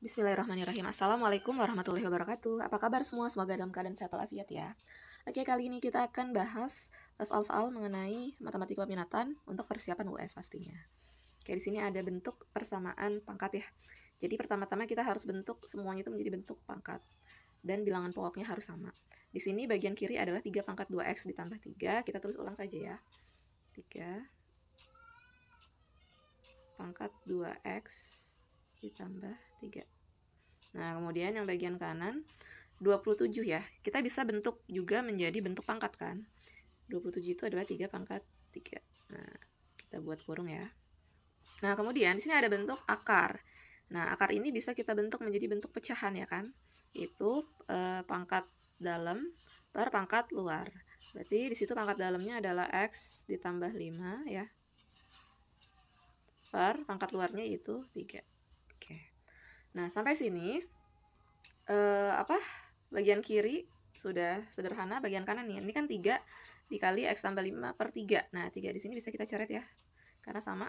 Bismillahirrahmanirrahim. Assalamualaikum warahmatullahi wabarakatuh. Apa kabar semua? Semoga dalam keadaan sehat walafiat ya. Oke, kali ini kita akan bahas soal-soal mengenai matematika peminatan untuk persiapan US pastinya. Oke, di sini ada bentuk persamaan pangkat ya. Jadi pertama-tama kita harus bentuk semuanya itu menjadi bentuk pangkat. Dan bilangan pokoknya harus sama. Di sini bagian kiri adalah 3 pangkat 2x ditambah 3. Kita tulis ulang saja ya. 3 pangkat 2x ditambah 3. Nah, kemudian yang bagian kanan 27 ya. Kita bisa bentuk juga menjadi bentuk pangkat kan. 27 itu adalah 3 pangkat 3. Nah, kita buat kurung ya. Nah, kemudian di sini ada bentuk akar. Nah, akar ini bisa kita bentuk menjadi bentuk pecahan ya kan. Itu pangkat dalam per pangkat luar. Berarti di situ pangkat dalamnya adalah x ditambah 5 ya. Per pangkat luarnya itu 3. Oke. Nah, sampai sini bagian kiri sudah sederhana, bagian kanan nih. Ini kan 3 dikali x tambah 5 per 3. Nah, 3 di sini bisa kita coret ya. Karena sama.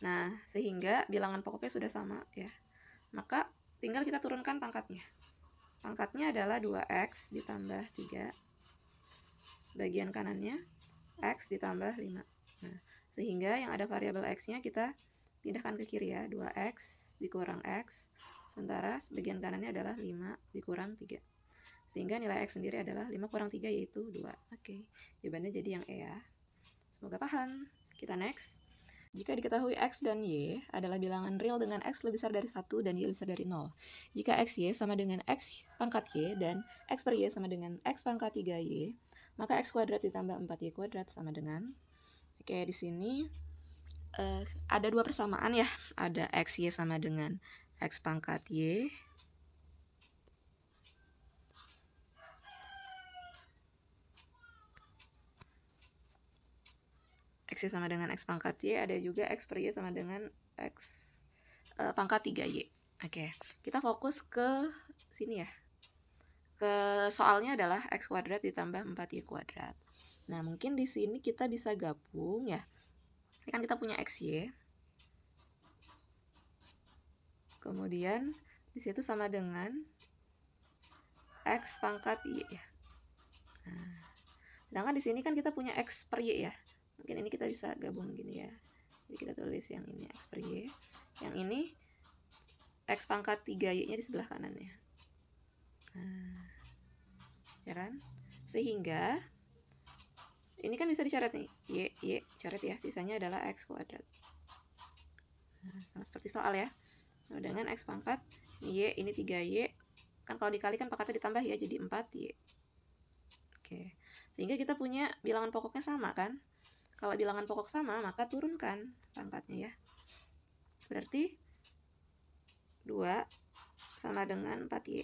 Nah, sehingga bilangan pokoknya sudah sama ya. Maka tinggal kita turunkan pangkatnya. Pangkatnya adalah 2x ditambah 3. Bagian kanannya x ditambah 5. Nah, sehingga yang ada variabel x-nya kita pindahkan ke kiri ya. 2x dikurang x. Sementara bagian kanannya adalah 5 dikurang 3. Sehingga nilai x sendiri adalah 5 kurang 3 yaitu 2. Oke, jawabannya jadi yang E ya. Semoga paham. Kita next. Jika diketahui x dan y adalah bilangan real dengan x lebih besar dari 1 dan y lebih besar dari 0. Jika xy sama dengan x pangkat y dan x per y sama dengan x pangkat 3y, maka x kuadrat ditambah 4y kuadrat sama dengan... Oke, di sini ada dua persamaan ya. Ada xy sama dengan x pangkat y. X sama dengan X pangkat Y, ada juga X per Y sama dengan X pangkat 3Y. Oke, kita fokus ke sini ya. Ke soalnya adalah X kuadrat ditambah 4Y kuadrat. Nah, mungkin di sini kita bisa gabung ya. Ini kan kita punya XY. Kemudian di situ sama dengan X pangkat Y ya. Nah, sedangkan di sini kan kita punya X per Y ya. Mungkin ini kita bisa gabung gini ya. Jadi kita tulis yang ini x per y, yang ini x pangkat 3y-nya di sebelah kanannya. Nah, ya kan? Sehingga ini kan bisa dicoret nih, y coret ya, sisanya adalah x kuadrat. Nah, sama seperti soal ya. Nah, dengan x pangkat y, ini 3y, kan kalau dikalikan pangkatnya ditambah ya, jadi 4y. Oke, sehingga kita punya bilangan pokoknya sama kan? Kalau bilangan pokok sama, maka turunkan pangkatnya ya. Berarti 2 sama dengan 4y.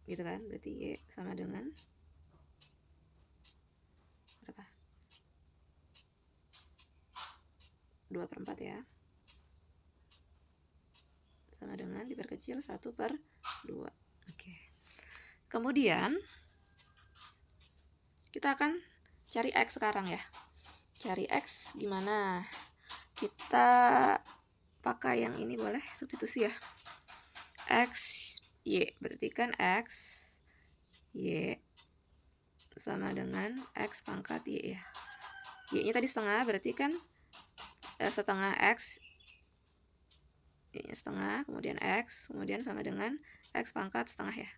Gitu kan? Berarti y sama dengan berapa? 2 per 4 ya. Sama dengan diperkecil 1 per 2. Oke. Kemudian kita akan cari x sekarang ya. Cari x gimana? Kita pakai yang ini boleh, substitusi ya. X y, berarti kan x y sama dengan x pangkat y ya. Y nya tadi setengah, berarti kan setengah x, y nya setengah, kemudian x, kemudian sama dengan x pangkat setengah ya,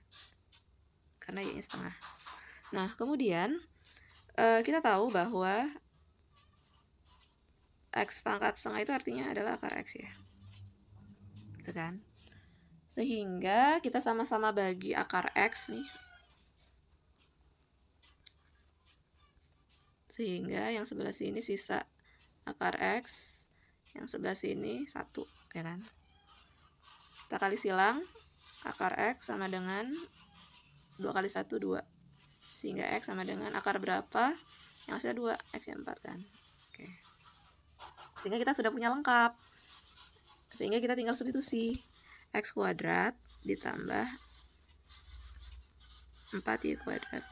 karena y nya setengah. Nah, kemudian kita tahu bahwa x pangkat setengah itu artinya adalah akar x ya, gitu kan. Sehingga kita sama-sama bagi akar x nih. Sehingga yang sebelah sini sisa akar x, yang sebelah sini 1, ya kan. Kita kali silang, akar x sama dengan 2 kali 1, 2. Sehingga x sama dengan akar berapa? Yang hasilnya 2, x-nya 4 kan. Oke. Sehingga kita sudah punya lengkap. Sehingga kita tinggal substitusi. X kuadrat ditambah 4y kuadrat.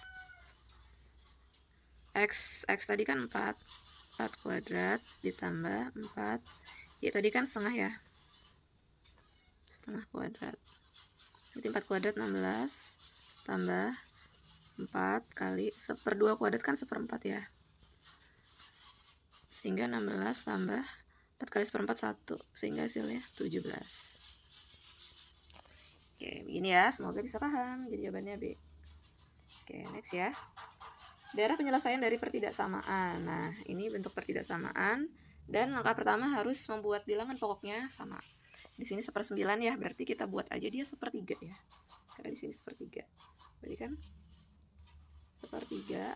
X tadi kan 4 kuadrat ditambah 4 y tadi kan setengah ya, setengah kuadrat. Berarti 4 kuadrat 16 tambah 4 kali 1/2 kuadrat kan 1/4 ya. Sehingga 16 tambah 4 kali 1/4 1, sehingga hasilnya 17. Oke, begini ya, semoga bisa paham. Jadi jawabannya B. Oke, next ya. Daerah penyelesaian dari pertidaksamaan. Nah, ini bentuk pertidaksamaan. Dan langkah pertama harus membuat bilangan pokoknya sama. Di sini 1/9 ya, berarti kita buat aja dia 1/3 ya. Karena di sini 1/3. Berarti kan 1/3.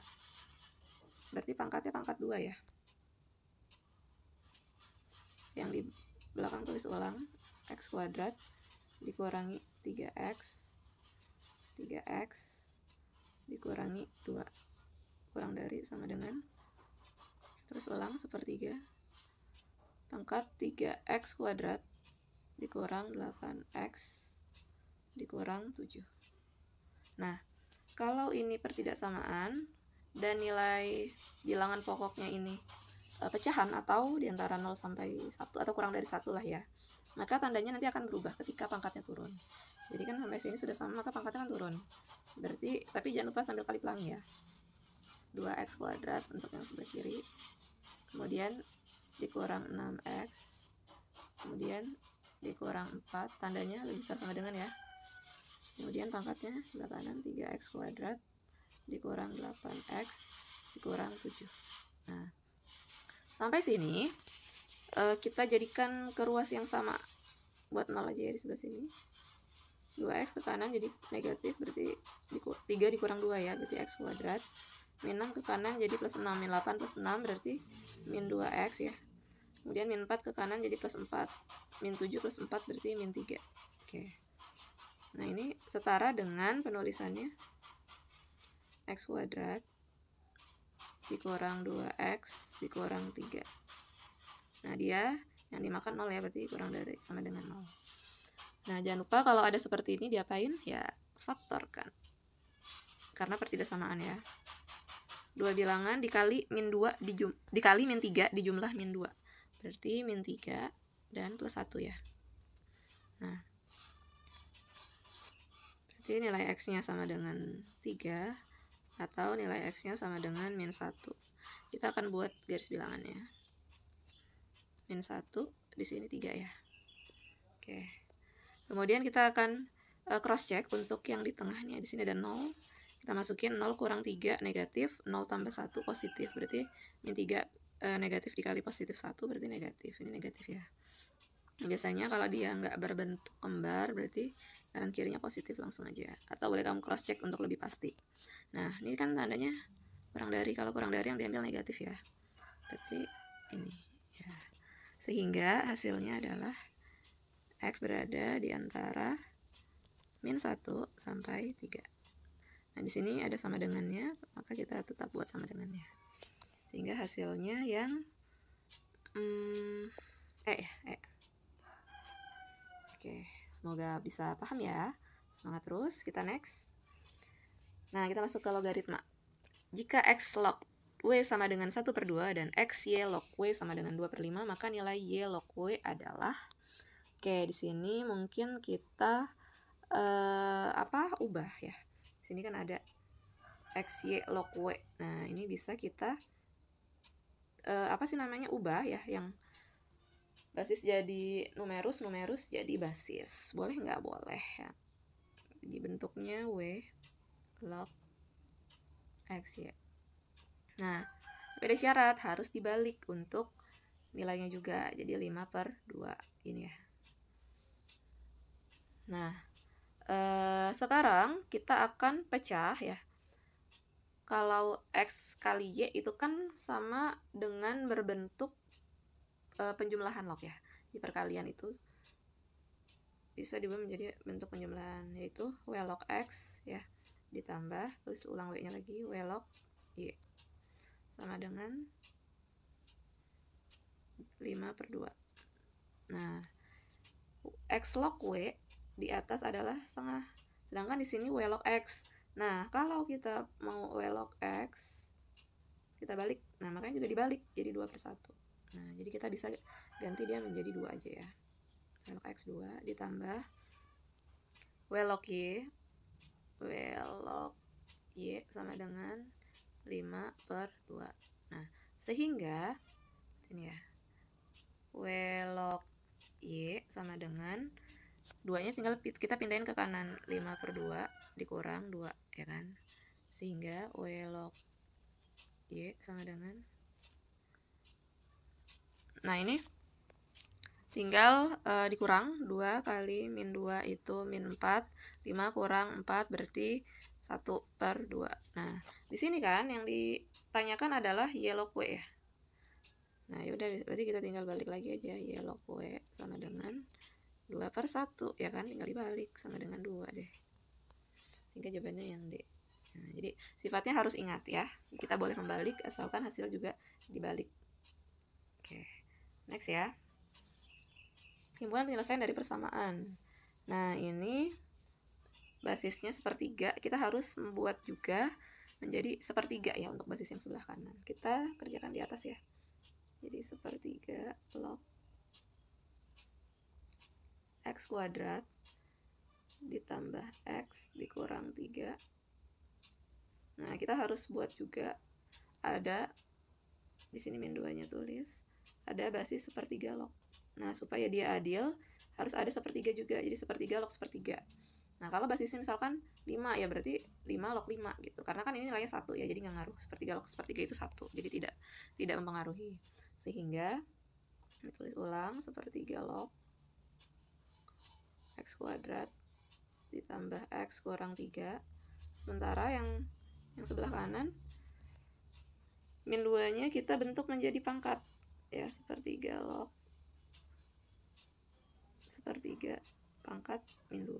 Berarti pangkatnya pangkat 2 ya. Yang di belakang tulis ulang, x kuadrat dikurangi 3x dikurangi 2 kurang dari sama dengan, terus ulang 1/3 pangkat 3x kuadrat dikurang 8x dikurang 7. Nah, kalau ini pertidaksamaan dan nilai bilangan pokoknya ini pecahan atau diantara 0 sampai 1 atau kurang dari 1 lah ya, maka tandanya nanti akan berubah ketika pangkatnya turun. Jadi kan sampai sini sudah sama, maka pangkatnya kan turun. Berarti, tapi jangan lupa sambil kali pelangi ya. 2x kuadrat untuk yang sebelah kiri, kemudian dikurang 6x, kemudian dikurang 4, tandanya lebih besar sama dengan ya. Kemudian pangkatnya sebelah kanan 3x kuadrat dikurang 8x dikurang 7. Nah, sampai sini kita jadikan ke ruas yang sama. Buat 0 aja ya di sebelah sini. 2x ke kanan jadi negatif, berarti 3 dikurang 2 ya, berarti x kuadrat. Min 6 ke kanan jadi plus 6, min 8 plus 6 berarti min 2x ya. Kemudian min 4 ke kanan jadi plus 4, min 7 plus 4 berarti min 3. Oke. Nah, ini setara dengan penulisannya x kuadrat dikurang 2x dikurang 3. Nah, dia yang dimakan 0 ya, berarti kurang dari sama dengan 0. Nah, jangan lupa kalau ada seperti ini diapain? Ya, faktorkan. Karena pertidaksamaan ya. 2 bilangan dikali min 2 dikali min 3 dijumlah min 2. Berarti min 3 dan plus 1 ya. Nah, berarti nilai x-nya sama dengan 3 atau nilai x-nya sama dengan min 1. Kita akan buat garis bilangannya. Min 1 di sini 3 ya. Oke. Kemudian kita akan cross check untuk yang di tengahnya. Di sini ada 0. Kita masukin 0 kurang 3 negatif, 0 tambah 1 positif. Berarti min 3 negatif dikali positif 1 berarti negatif. Ini negatif ya. Biasanya kalau dia nggak berbentuk kembar berarti kanan kirinya positif langsung aja. Atau boleh kamu cross check untuk lebih pasti. Nah, ini kan tandanya kurang dari. Kalau kurang dari yang diambil negatif ya. Berarti ini ya. Sehingga hasilnya adalah x berada di antara min 1 sampai 3. Nah, di sini ada sama dengannya, maka kita tetap buat sama dengannya. Sehingga hasilnya yang Oke, semoga bisa paham ya. Semangat terus, kita next. Nah, kita masuk ke logaritma. Jika x log W sama dengan 1/2 dan x y log W sama dengan 2/5, maka nilai y log W adalah. Oke, di sini mungkin kita ubah ya. Di sini kan ada xy log W. Nah, ini bisa kita ubah ya, yang basis jadi numerus jadi basis. Boleh nggak? Boleh ya. Jadi bentuknya W log xy. Nah, tapi ada syarat, harus dibalik untuk nilainya juga. Jadi 5/2 ini ya. Nah, sekarang kita akan pecah ya. Kalau x kali y itu kan sama dengan berbentuk penjumlahan log ya. Di perkalian itu bisa diubah menjadi bentuk penjumlahan, yaitu w log x ya, ditambah, tulis ulang w-nya lagi, w log y sama dengan 5/2. Nah, x log w di atas adalah setengah, sedangkan di sini w log x. Nah, kalau kita mau w log x, kita balik. Nah, makanya juga dibalik, jadi 2/1. Nah, jadi kita bisa ganti dia menjadi 2 aja ya. W log X 2 ditambah W log Y sama dengan 5/2. Nah, sehingga ini ya, W log Y sama dengan 2-nya tinggal kita pindahin ke kanan, 5/2 dikurang 2, ya kan? Sehingga W log Y sama dengan, nah ini tinggal dikurang 2 kali min 2 itu min 4, 5 kurang 4 berarti 1/2. Nah, di sini kan yang ditanyakan adalah Y log W ya. Nah, yaudah berarti kita tinggal balik lagi aja, Y log W sama dengan 2/1, ya kan? Tinggal dibalik sama dengan 2 deh. Sehingga jawabannya yang D. Nah, jadi sifatnya harus ingat ya. Kita boleh membalik asalkan hasil juga dibalik. Oke. Next ya. Himpunan penyelesaian dari persamaan. Nah, ini basisnya sepertiga. Kita harus membuat juga menjadi sepertiga ya untuk basis yang sebelah kanan. Kita kerjakan di atas ya. Jadi sepertiga log X kuadrat ditambah X dikurang 3. Nah, kita harus buat juga ada di sini min 2-nya tulis, ada basis sepertiga log. Nah, supaya dia adil harus ada sepertiga juga. Jadi sepertiga log sepertiga. Nah, kalau basisnya misalkan 5 ya berarti 5 log 5 gitu. Karena kan ini nilainya 1 ya, jadi nggak ngaruh. Sepertiga log sepertiga itu 1. Jadi tidak mempengaruhi. Sehingga ditulis ulang sepertiga log X kuadrat ditambah X kurang 3. Sementara yang sebelah kanan min 2-nya kita bentuk menjadi pangkat ya, sepertiga log sepertiga pangkat min 2.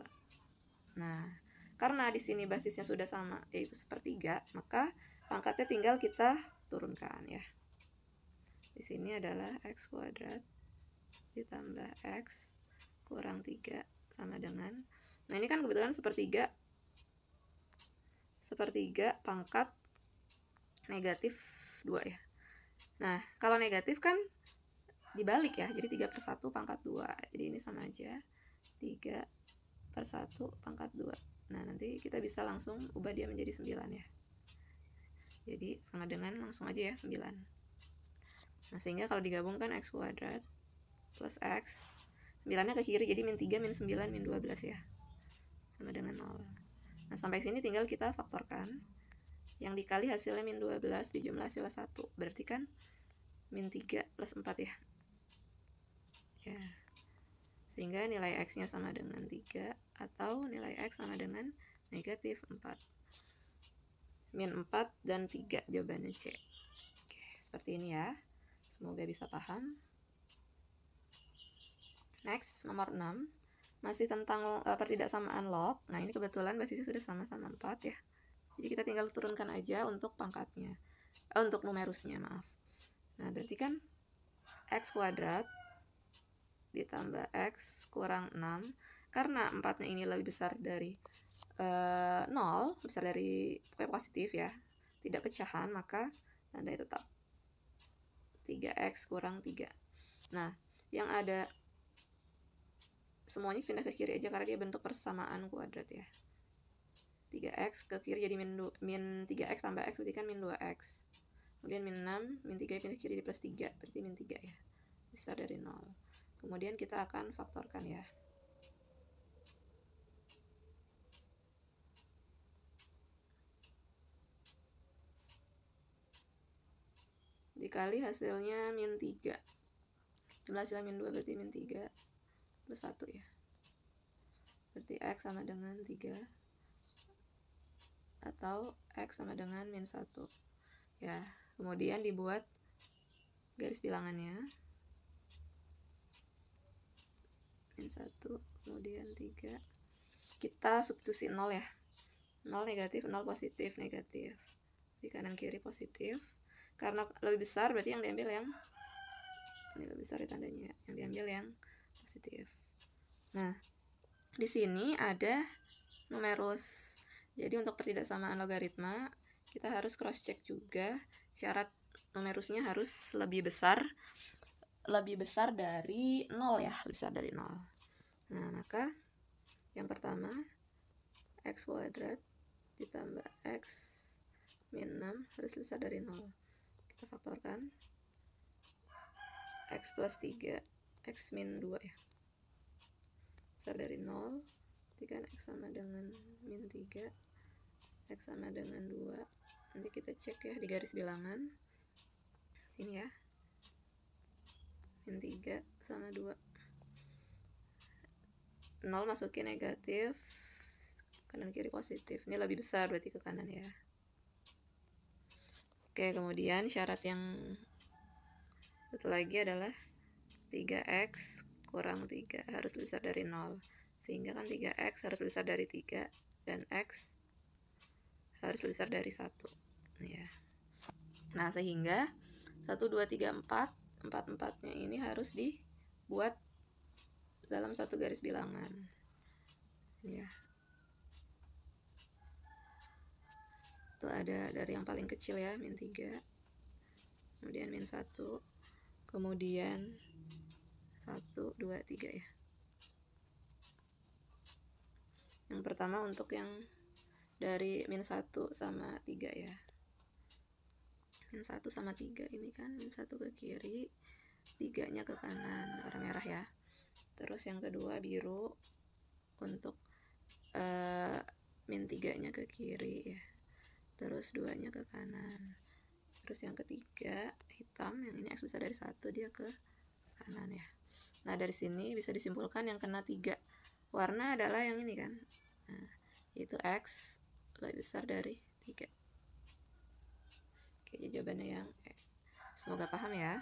Nah, karena di sini basisnya sudah sama yaitu sepertiga, maka pangkatnya tinggal kita turunkan ya. Di sini adalah X kuadrat ditambah X kurang 3 sama dengan, nah ini kan kebetulan sepertiga pangkat negatif 2 ya. Nah, kalau negatif kan dibalik ya, jadi 3/1 pangkat 2. Jadi ini sama aja, 3/1 pangkat 2. Nah, nanti kita bisa langsung ubah dia menjadi 9 ya. Jadi sama dengan langsung aja ya 9. Nah, sehingga kalau digabungkan X kuadrat plus X, 9-nya ke kiri jadi min 3 min 9 min 12 ya, sama dengan 0. Nah, sampai sini tinggal kita faktorkan. Yang dikali hasilnya min 12 dijumlah hasilnya 1. Berarti kan min 3 plus 4 ya. Ya. Sehingga nilai X-nya sama dengan 3 atau nilai X sama dengan negatif 4. Min 4 dan 3 jawabannya C. Oke, seperti ini ya. Semoga bisa paham. Next, nomor 6. Masih tentang pertidaksamaan log. Nah, ini kebetulan basisnya sudah sama-sama 4 ya. Jadi kita tinggal turunkan aja untuk pangkatnya. Untuk numerusnya, maaf. Nah, berarti kan X kuadrat ditambah X kurang 6. Karena 4-nya ini lebih besar dari 0, besar dari pokoknya positif ya, tidak pecahan, maka tandanya tetap 3X kurang 3. Nah, yang ada semuanya pindah ke kiri aja karena dia bentuk persamaan kuadrat ya. 3X ke kiri jadi min 3X tambah X berarti kan min 2X. Kemudian min 6, min 3 pindah ke kiri di plus 3 berarti min 3 ya, besar dari 0. Kemudian kita akan faktorkan ya. Dikali hasilnya min 3. Jumlah hasilnya min 2 berarti min 3 plus 1 ya. Berarti X sama dengan 3 atau X sama dengan min 1 ya. Kemudian dibuat garis bilangannya, min 1 kemudian 3. Kita substitusi 0 ya. 0 negatif, 0 positif, negatif. Di kanan kiri positif. Karena lebih besar berarti yang diambil yang ini lebih besar ya tandanya, yang diambil yang positif. Nah, di sini ada numerus. Jadi untuk pertidaksamaan logaritma kita harus cross check juga. Syarat numerusnya harus lebih besar dari 0 ya, lebih besar dari 0. Nah, maka yang pertama x kuadrat ditambah x min 6 harus lebih besar dari 0. Kita faktorkan. X plus 3, x min 2 ya. Besar dari 0. Ketika x sama dengan min 3, x sama dengan 2. Nanti kita cek ya di garis bilangan. Sini ya. Min 3 sama 2. 0 masukin negatif, kanan kiri positif. Ini lebih besar berarti ke kanan ya. Oke, kemudian syarat yang satu lagi adalah 3x kurang 3 harus lebih besar dari 0. Sehingga kan 3x harus lebih besar dari 3 dan x harus lebih besar dari 1 ya. Nah, sehingga 1, 2, 3, 4 4-4-nya ini harus dibuat dalam satu garis bilangan. Sini ya. Itu ada dari yang paling kecil ya, min 3. Kemudian min 1. Kemudian 1, 2, 3 ya. Yang pertama untuk yang dari min 1 sama 3 ya. Min 1 sama 3 ini kan min 1 ke kiri, 3-nya ke kanan, warna merah ya. Terus yang kedua biru untuk min 3-nya ke kiri ya. Terus 2-nya ke kanan. Terus yang ketiga hitam, yang ini x besar dari 1, dia ke kanan ya. Nah, dari sini bisa disimpulkan yang kena 3 warna adalah yang ini kan. Nah, yaitu x lebih besar dari 3. Oke, jawabannya yang semoga paham ya.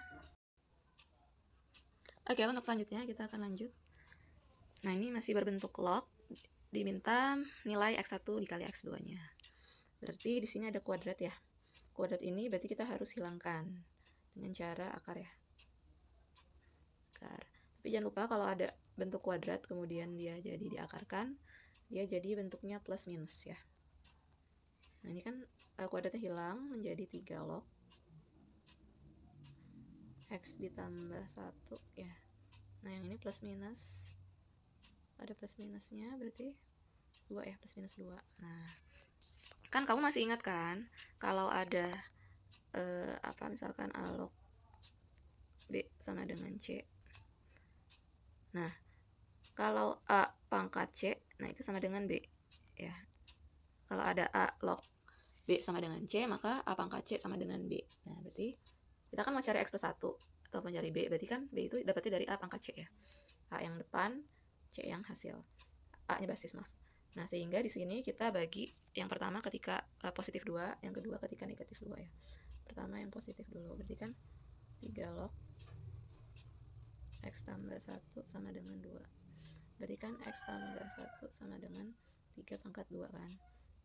Oke, untuk selanjutnya kita akan lanjut. Nah, ini masih berbentuk log. Diminta nilai x1 dikali x2-nya. Berarti di sini ada kuadrat ya. Kuadrat ini berarti kita harus hilangkan dengan cara akar ya. Akar. Tapi jangan lupa kalau ada bentuk kuadrat kemudian dia jadi diakarkan, dia jadi bentuknya plus minus ya. Nah, ini kan kuadratnya hilang menjadi 3 log x ditambah 1 ya. Nah, yang ini plus minus, ada plus minusnya berarti 2 ya, plus minus 2. Nah, kan kamu masih ingat kan kalau ada misalkan A log B sama dengan C. Nah, kalau A pangkat C, nah itu sama dengan B ya. Kalau ada A log B sama dengan C, maka A pangkat C sama dengan B. Nah, berarti kita kan mau cari X plus 1 atau mencari B, berarti kan B itu dapatnya dari A pangkat C ya. A yang depan, C yang hasil. A-nya basis, maaf. Nah, sehingga di sini kita bagi yang pertama ketika positif 2, yang kedua ketika negatif 2 ya. Pertama yang positif dulu, berarti kan 3 log X tambah 1 sama dengan 2. Berarti kan X tambah 1 sama dengan 3 pangkat 2 kan.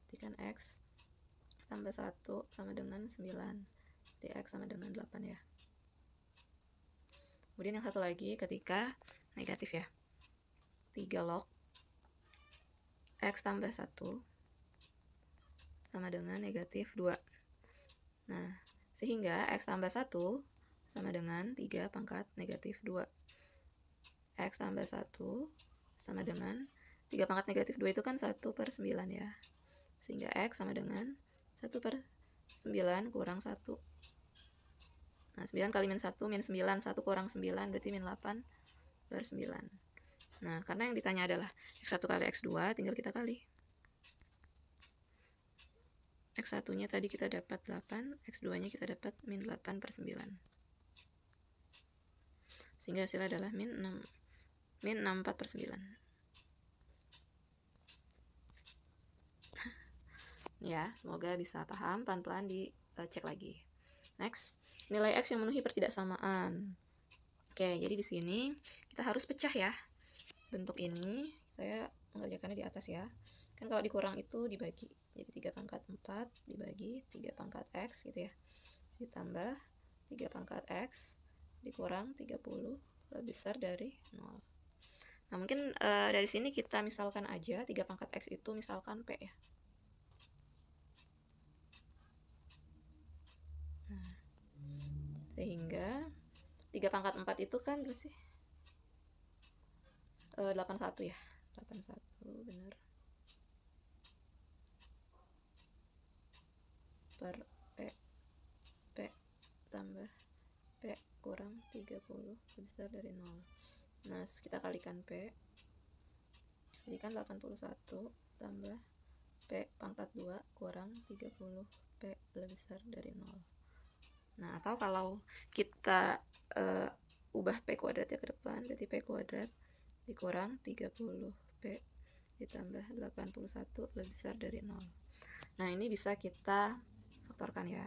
Berarti kan X tambah 1 sama dengan 9. Berarti X sama dengan 8 ya. Kemudian yang satu lagi ketika negatif ya. 3 log X tambah 1 sama dengan negatif 2. Nah, sehingga X tambah 1 sama dengan 3 pangkat negatif 2. X tambah 1 sama dengan 3 pangkat negatif 2 itu kan 1 per 9 ya. Sehingga X sama dengan 1 per 9 kurang 1. Nah, 9 kali min 1, min 9, 1 kurang 9, berarti min 8 per 9. Nah, karena yang ditanya adalah X1 kali X2, tinggal kita kali. X1-nya tadi kita dapat 8, X2-nya kita dapat min 8 per 9. Sehingga hasilnya adalah min 64 per 9. Ya, semoga bisa paham, pelan-pelan dicek lagi. Next, nilai X yang memenuhi pertidaksamaan. Oke, jadi di sini kita harus pecah ya. Bentuk ini, saya mengerjakannya di atas ya. Kan kalau dikurang itu dibagi. Jadi 3 pangkat 4 dibagi 3 pangkat X gitu ya. Ditambah 3 pangkat X dikurang 30 lebih besar dari 0. Nah, mungkin dari sini kita misalkan aja 3 pangkat X itu misalkan P ya. Nah, sehingga 3 pangkat 4 itu kan berapa sih? 81 ya, 81 bener, per P tambah P kurang 30 lebih besar dari 0. Nah, kita kalikan P, jadi kan 81 tambah P pangkat 2 kurang 30 P lebih besar dari 0. Nah, atau kalau kita ubah P kuadratnya ke depan, berarti P kuadrat dikurang 30 P ditambah 81 lebih besar dari 0. Nah, ini bisa kita faktorkan ya,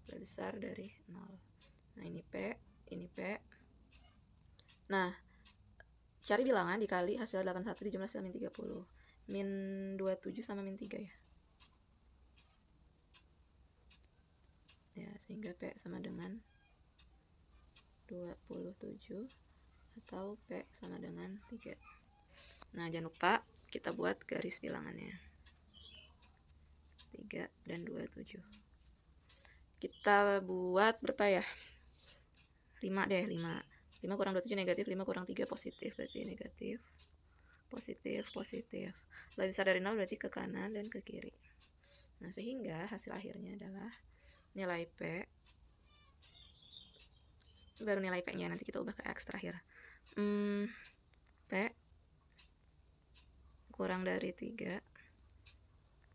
lebih besar dari 0. Nah, ini P, ini P. Nah, cari bilangan dikali hasil 81 dijumlah hasil min 30. Min 27 sama min 3 ya. Ya, sehingga P sama dengan 27 atau P sama dengan 3. Nah, jangan lupa kita buat garis bilangannya. 3 dan 27. Kita buat berapa ya? 5 deh, 5. 5 kurang 27 negatif, 5 kurang 3 positif, berarti negatif, positif, positif. Lebih besar dari 0 berarti ke kanan dan ke kiri. Nah, sehingga hasil akhirnya adalah nilai P, baru nilai P-nya, nanti kita ubah ke X terakhir. P kurang dari 3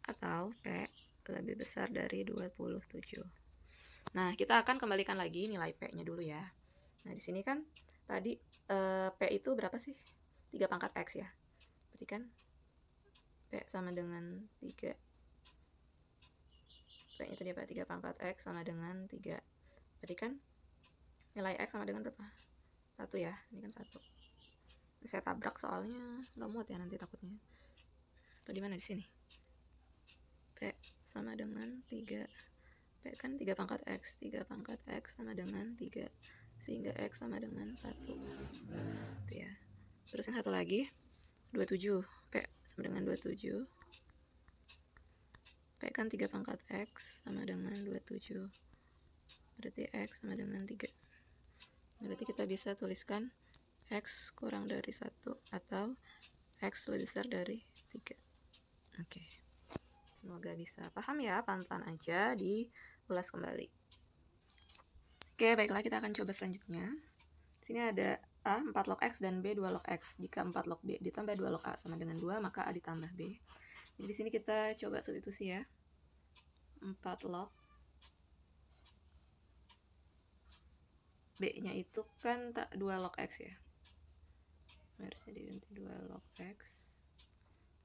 atau P lebih besar dari 27. Nah, kita akan kembalikan lagi nilai P-nya dulu ya. Nah, di sini kan tadi P itu berapa sih? 3 pangkat X ya. Berarti kan P sama dengan 3. P itu dia, 3 pangkat X sama dengan 3. Berarti kan nilai X sama dengan berapa? 1 ya. Ini kan 1. Saya tabrak soalnya nggak muat ya nanti takutnya. Atau di mana di sini? P sama dengan 3. P kan 3 pangkat X. 3 pangkat X sama dengan 3. Sehingga X sama dengan 1. Itu ya. Terus yang satu lagi, 27. P sama dengan 27. P kan 3 pangkat X sama dengan 27. Berarti X sama dengan 3. Berarti kita bisa tuliskan X kurang dari 1 atau X lebih besar dari 3. Oke. Semoga bisa paham ya, pelan-pelan aja diulas kembali. Oke, baiklah, kita akan coba selanjutnya. Sini ada A 4 log X dan B 2 log X. Jika 4 log B ditambah 2 log A sama dengan 2, maka A ditambah B. Jadi di sini kita coba substitusi ya. 4 log B-nya itu kan 2 log X ya. Harusnya diganti 2 log X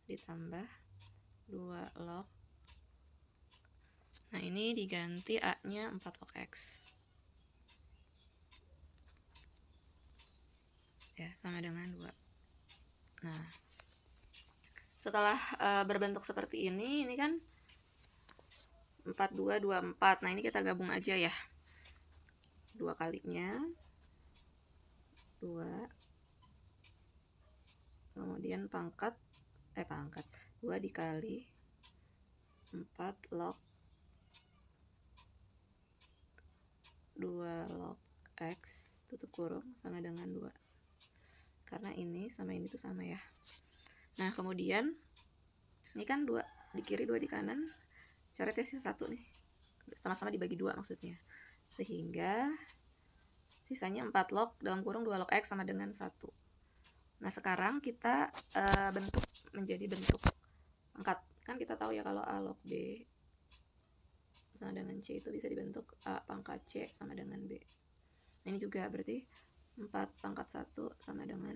ditambah 2 log. Nah, ini diganti A-nya 4 log X. Ya, sama dengan 2. Nah, setelah berbentuk seperti ini kan 4, 2, 2, 4. Nah, ini kita gabung aja ya. 2 kalinya 2, kemudian pangkat 2 dikali 4 log 2 log X tutup kurung sama dengan 2. Karena ini sama ini tuh sama ya. Nah, kemudian ini kan 2 di kiri, 2 di kanan. Coretnya sih 1 nih. Sama-sama dibagi 2 maksudnya. Sehingga sisanya 4 log dalam kurung 2 log X sama dengan 1. Nah, sekarang kita bentuk menjadi bentuk pangkat. Kan kita tahu ya kalau A log B sama dengan C itu bisa dibentuk A pangkat C sama dengan B. Nah, ini juga berarti 4 pangkat 1 sama dengan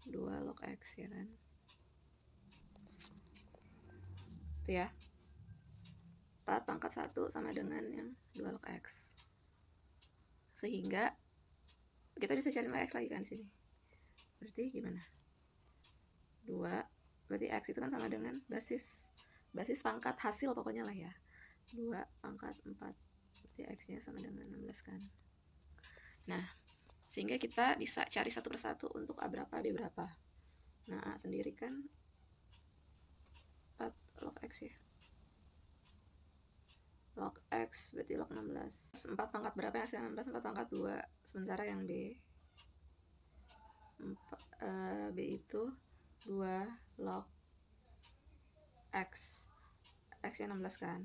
2 log X ya kan. Itu ya. 4 pangkat 1 sama dengan yang 2 log X. Sehingga kita bisa cari nilai X lagi kan di sini. Berarti gimana? 2, berarti X itu kan sama dengan basis pangkat hasil pokoknya lah ya. 2 pangkat 4, berarti X-nya sama dengan 16 kan. Nah, sehingga kita bisa cari satu persatu untuk A berapa, B berapa. Nah, A sendiri kan 4 log X ya. Log X berarti log 16. 4 pangkat berapa yang hasilnya 16? 4 pangkat 2. Sementara yang B B itu 2 log X nya 16 kan,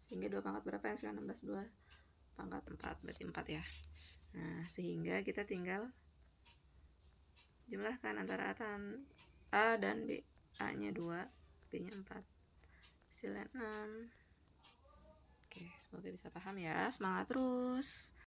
sehingga 2 pangkat berapa X nya 16? 2 pangkat 4, berarti 4 ya. Nah, sehingga kita tinggal jumlahkan antara A dan B. A nya 2, B nya 4, hasilnya 6. Oke, semoga bisa paham ya, semangat terus.